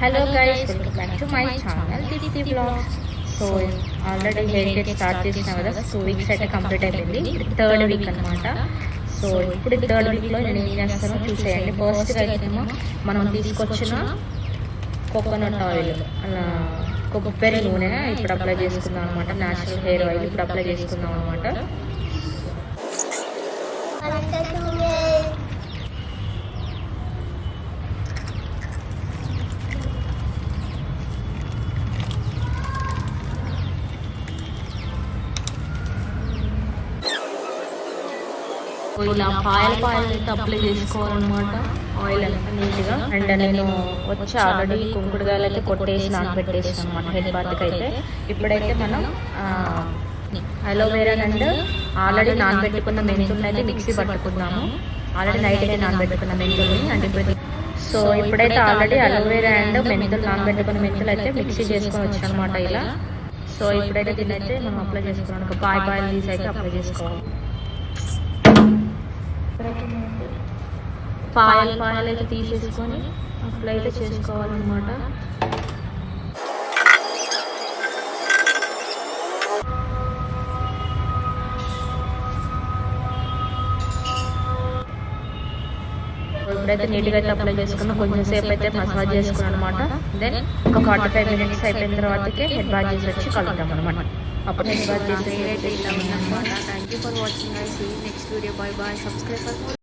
Hello guys, welcome back to my channel Dipti Vlogs. So already hair care start చేసిన కదా 2 weeks అయితే complete అయిపోయింది. Third week అనమాట. So ఇప్పుడు third వీక్లో నేను ఏం చేస్తానో చూసేయండి. ఫస్ట్గా అయితేనేమో మనం తీసుకొచ్చిన కోకోనట్ ఆయిల్ అలా కొబ్బరి నూనె ఇప్పుడు అప్లై చేసుకుందాం అనమాట. న్యాచురల్ హెయిర్ ఆయిల్ ఇప్పుడు అప్లై చేసుకుందాం అనమాట. ఇలా పాయలు అయితే అప్లై చేసుకోవాలన్నమాట. ఆయిల్ అంతా నీట్గా. అండ్ నేను వచ్చి ఆల్రెడీ కుంకుడుగాయలు అయితే కొట్టేసి నానబెట్టేసాను అనమాట హెడ్ బాత్కి అయితే. ఇప్పుడైతే మనం అలోవేరా అండ్ ఆల్రెడీ నానబెట్టుకున్న మెంతుల్ని అయితే మిక్సీ పట్టుకున్నాము. ఆల్రెడీ నైట్గా నానబెట్టుకున్న మెంతుల్ని అండ్ ఇప్పుడు సో ఇప్పుడైతే ఆల్రెడీ అలోవేరా అండ్ మెంతులు నానబెట్టుకున్న మెంతులు అయితే మిక్సీ చేసుకొని వచ్చాను అనమాట ఇలా. సో ఇప్పుడైతే దీన్ని అయితే మనం అప్లై చేసుకున్నాం. ఒక పాయలు తీసి అయితే అప్లై చేసుకోవాలి. పాయలు అయితే తీసేసుకొని అప్లై అయితే చేసుకోవాలన్నమాట. ఇప్పుడైతే నీట్గా అయితే అప్లై చేసుకున్నా. కొంచెం సేపు అయితే మసాజ్ చేసుకున్నాను అనమాట. దెన్ ఒక 45 minutes అయిపోయిన తర్వాతకి హెడ్ బాత్ చేసి వచ్చి కలుద్దాం అనమాట. అప్పుడు హెడ్ బాత్ చేసి thank you for watching. I see next video. Bye bye. Subscribe for